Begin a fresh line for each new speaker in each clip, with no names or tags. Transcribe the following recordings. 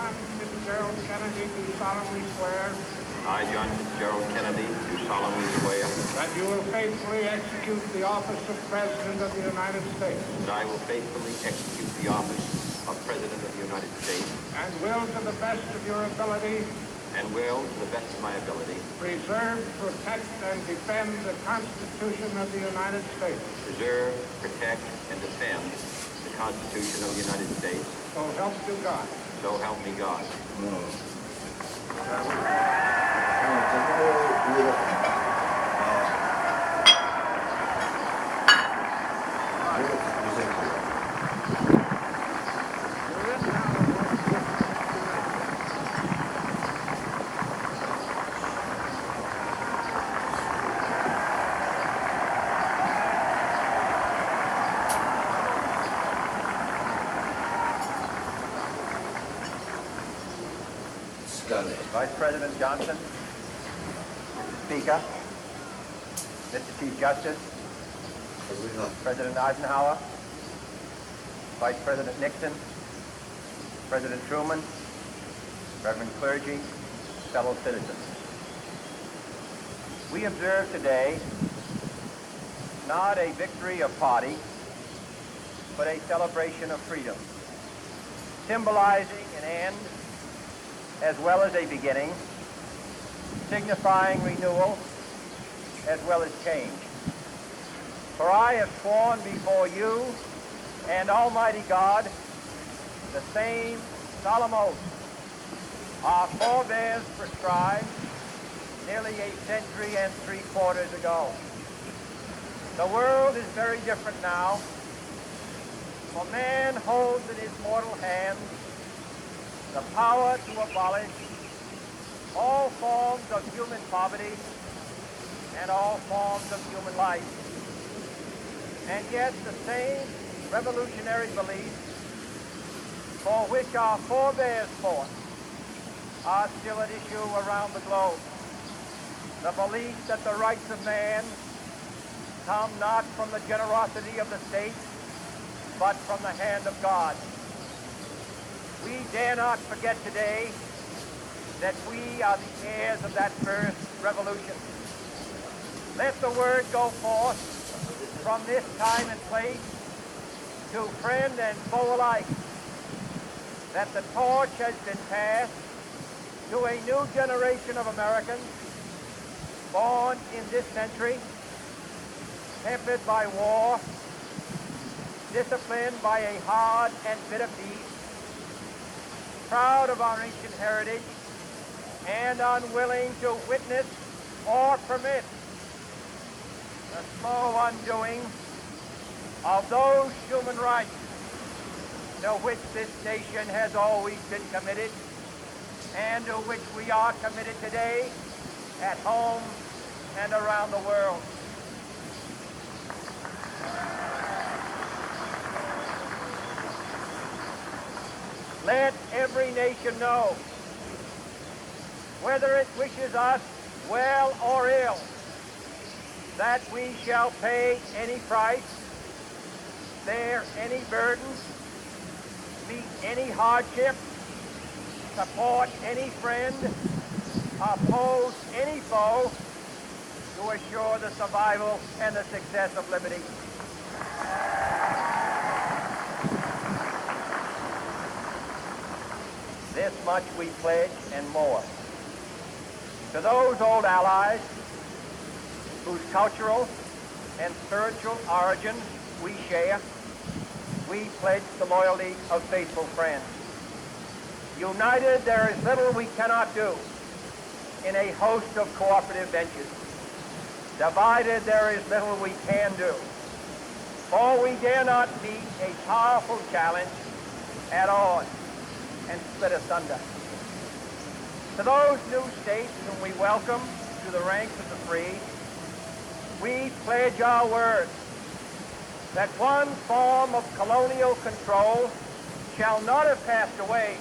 John Fitzgerald Kennedy, do solemnly swear
I, John Fitzgerald Kennedy, do solemnly swear
that you will faithfully execute the office of President of the United States
that I will faithfully execute the office of President of the United States
and will, to the best of your ability,
and will, to the best of my ability,
preserve, protect, and defend the Constitution of the United States.
preserve, protect, and defend the Constitution of the United States.
So help you God.
So help me God.
Vice President Johnson, Mr. Speaker, Mr. Chief Justice, President Eisenhower, Vice President Nixon, President Truman, Reverend clergy, fellow citizens. We observe today not a victory of party, but a celebration of freedom, symbolizing an end as well as a beginning, signifying renewal as well as change. For I have sworn before you and Almighty God the same solemn oath our forebears prescribed nearly a century and 3/4 ago. The world is very different now, for man holds in his mortal hands the power to abolish all forms of human poverty and all forms of human life. And yet the same revolutionary beliefs for which our forebears fought are still at issue around the globe. The belief that the rights of man come not from the generosity of the state, but from the hand of God. We dare not forget today that we are the heirs of that first revolution. Let the word go forth from this time and place to friend and foe alike that the torch has been passed to a new generation of Americans born in this century, tempered by war, disciplined by a hard and bitter peace, proud of our ancient heritage, and unwilling to witness or permit the slow undoing of those human rights to which this nation has always been committed and to which we are committed today at home and around the world. Let every nation know, whether it wishes us well or ill, that we shall pay any price, bear any burden, meet any hardship, support any friend, oppose any foe to assure the survival and the success of liberty. This much we pledge and more. To those old allies whose cultural and spiritual origins we share, we pledge the loyalty of faithful friends. United, there is little we cannot do in a host of cooperative ventures. Divided, there is little we can do, for we dare not meet a powerful challenge at odds and split asunder. To those new states whom we welcome to the ranks of the free, we pledge our word that one form of colonial control shall not have passed away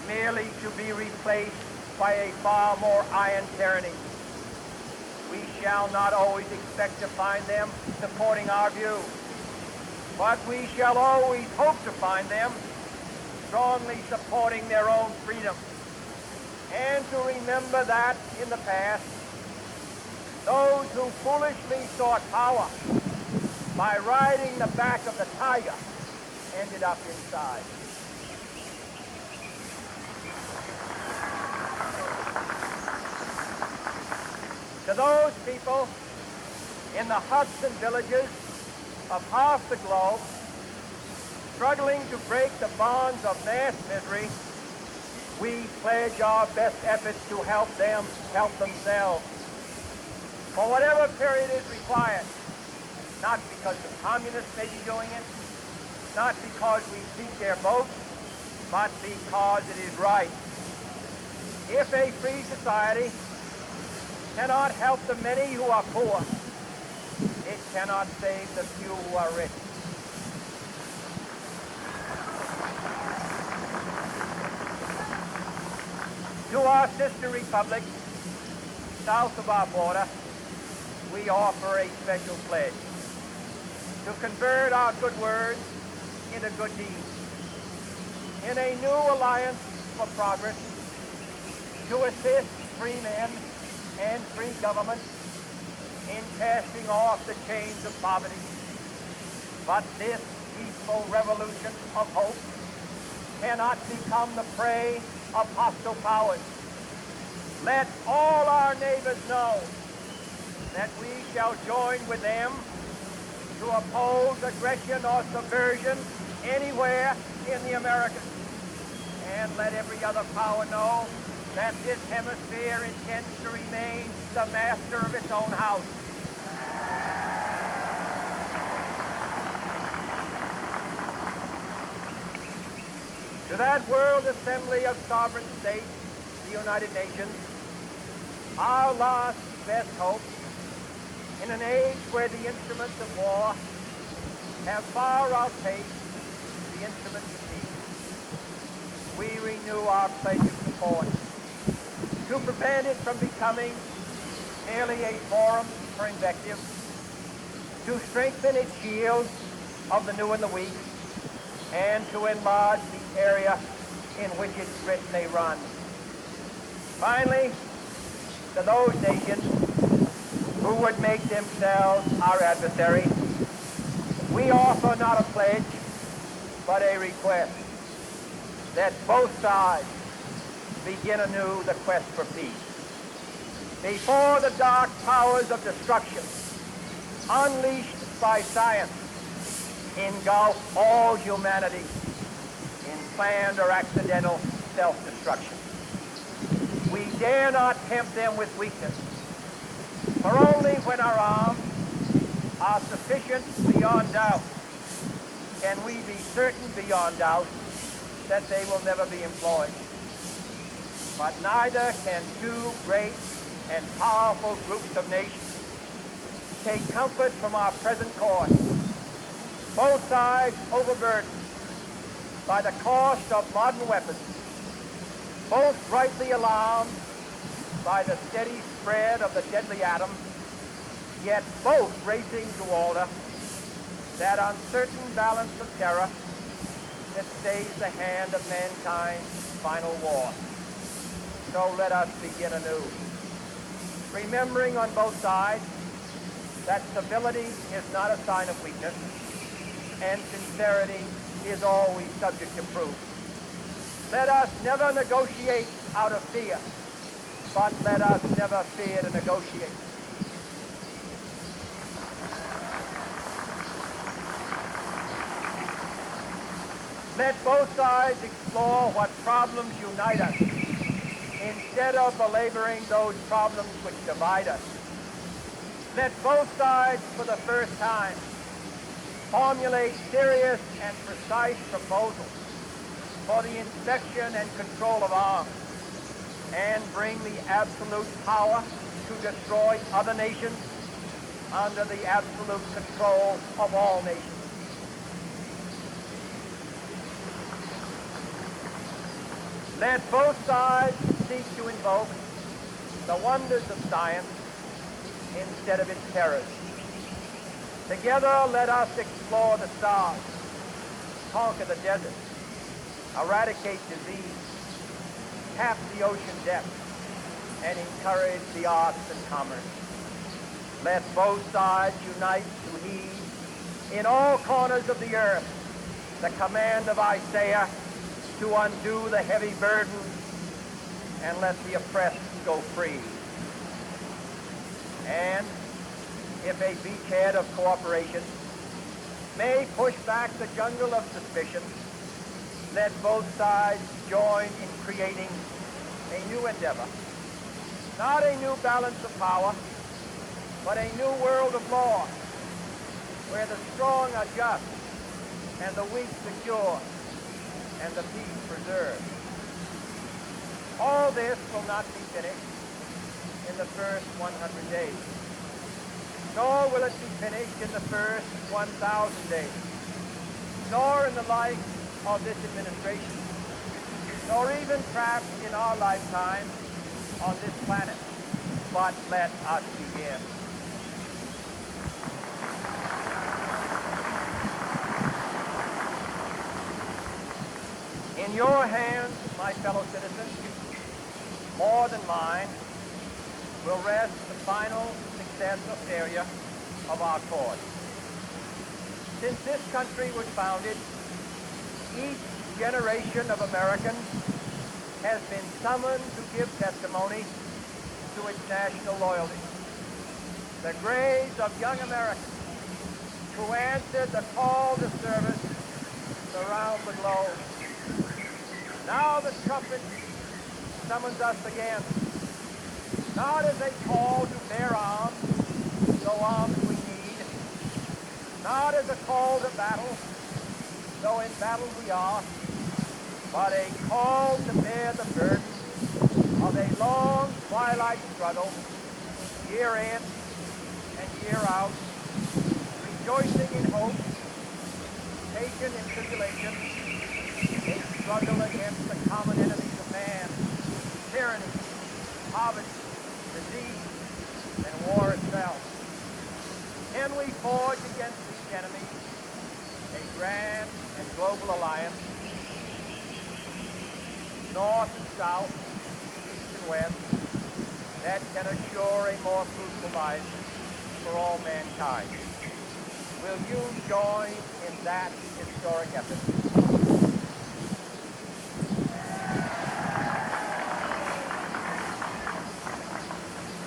merely to be replaced by a far more iron tyranny. We shall not always expect to find them supporting our view, but we shall always hope to find them strongly supporting their own freedom, and to remember that in the past, those who foolishly sought power by riding the back of the tiger ended up inside. To those people in the huts and villages of half the globe, struggling to break the bonds of mass misery, we pledge our best efforts to help them help themselves. For whatever period is required, not because the communists may be doing it, not because we seek their votes, but because it is right. If a free society cannot help the many who are poor, it cannot save the few who are rich. To our sister republics, south of our border, we offer a special pledge to convert our good words into good deeds, in a new alliance for progress, to assist free men and free governments in casting off the chains of poverty. But this peaceful revolution of hope cannot become the prey of hostile powers. Let all our neighbors know that we shall join with them to oppose aggression or subversion anywhere in the Americas. And let every other power know that this hemisphere intends to remain the master of its own house. To that World Assembly of Sovereign States, the United Nations, our last best hope, in an age where the instruments of war have far outpaced the instruments of peace, we renew our pledge of support to prevent it from becoming merely a forum for invective, to strengthen its shield of the new and the weak, and to enlarge the area in which its grit may run. Finally, to those nations who would make themselves our adversary, we offer not a pledge, but a request that both sides begin anew the quest for peace. Before the dark powers of destruction, unleashed by science, engulf all humanity in planned or accidental self-destruction. We dare not tempt them with weakness, for only when our arms are sufficient beyond doubt can we be certain beyond doubt that they will never be employed. But neither can two great and powerful groups of nations take comfort from our present course, both sides overburdened by the cost of modern weapons, both rightly alarmed by the steady spread of the deadly atom, yet both racing to alter that uncertain balance of terror that stays the hand of mankind's final war. So let us begin anew, remembering on both sides that civility is not a sign of weakness, and sincerity is always subject to proof. Let us never negotiate out of fear, but let us never fear to negotiate. Let both sides explore what problems unite us, instead of belaboring those problems which divide us. Let both sides, for the first time, formulate serious and precise proposals for the inspection and control of arms, and bring the absolute power to destroy other nations under the absolute control of all nations. Let both sides seek to invoke the wonders of science instead of its terrors. Together, let us explore the stars, conquer the deserts, eradicate disease, tap the ocean depths, and encourage the arts and commerce. Let both sides unite to heed in all corners of the earth the command of Isaiah to undo the heavy burden and let the oppressed go free. And if a beachhead of cooperation may push back the jungle of suspicion, let both sides join in creating a new endeavor, not a new balance of power, but a new world of law, where the strong are just, and the weak secure, and the peace preserved. All this will not be finished in the first 100 days, nor will it be finished in the first 1,000 days, nor in the life of this administration, nor even perhaps in our lifetime on this planet. But let us begin. In your hands, my fellow citizens, more than mine, will rest the final success or failure of our cause. Since this country was founded, each generation of Americans has been summoned to give testimony to its national loyalty. The graves of young Americans who answered the call to service around the globe. Now the trumpet summons us again, not as a call to bear arms, though arms we need, not as a call to battle, though in battle we are, but a call to bear the burden of a long twilight struggle, year in and year out, rejoicing in hope, patient in tribulation, a struggle against the common enemies of man, tyranny, poverty, disease, and war itself. Can we forge against these enemies a grand and global alliance, north and south, east and west, that can assure a more fruitful life for all mankind? Will you join in that historic effort?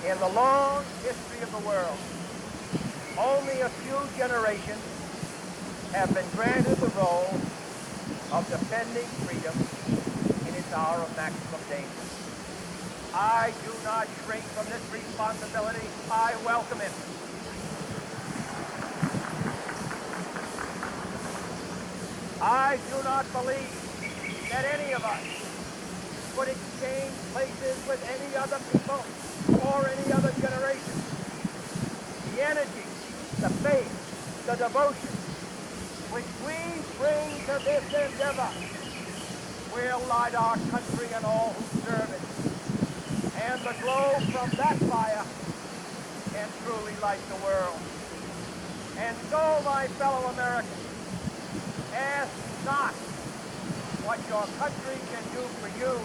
In the long history of the world, only a few generations have been granted the role of defending freedom in its hour of maximum danger. I do not shrink from this responsibility. I welcome it. I do not believe that any of us would exchange places with any other people or any other generation. The energy, the faith, the devotion which we bring to this endeavor will light our country and all who serve it. And the glow from that fire can truly light the world. And so, my fellow Americans, ask not what your country can do for you.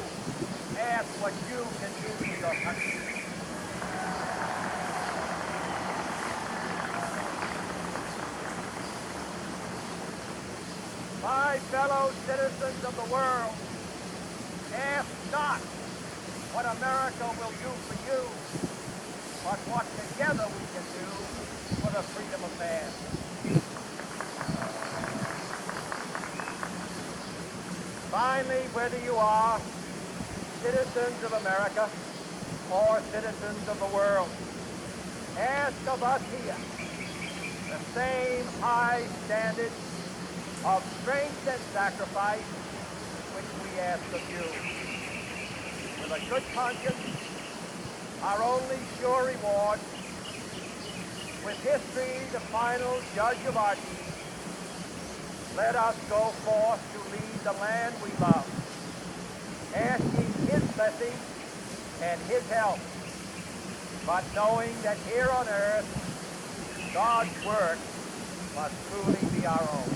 Ask what you can do for your country. My fellow citizens of the world, ask not what America will do for you, but what together we can do for the freedom of man. Finally, whether you are citizens of America or citizens of the world, ask of us here the same high standard of strength and sacrifice which we ask of you. With a good conscience, our only sure reward, with history the final judge of our deeds, let us go forth to lead the land we love, asking his blessing and his help, but knowing that here on earth, God's work must truly be our own.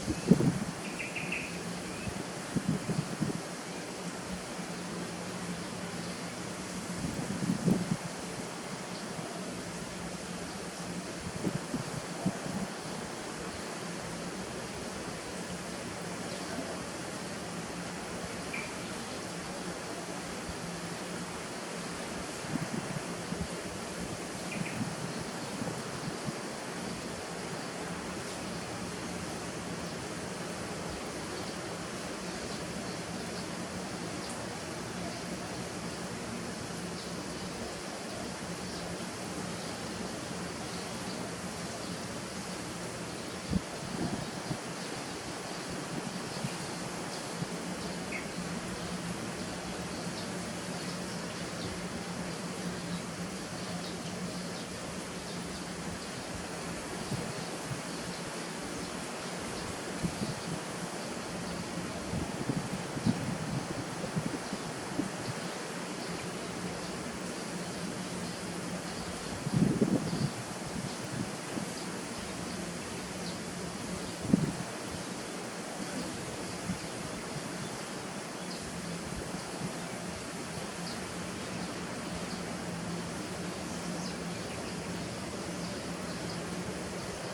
States.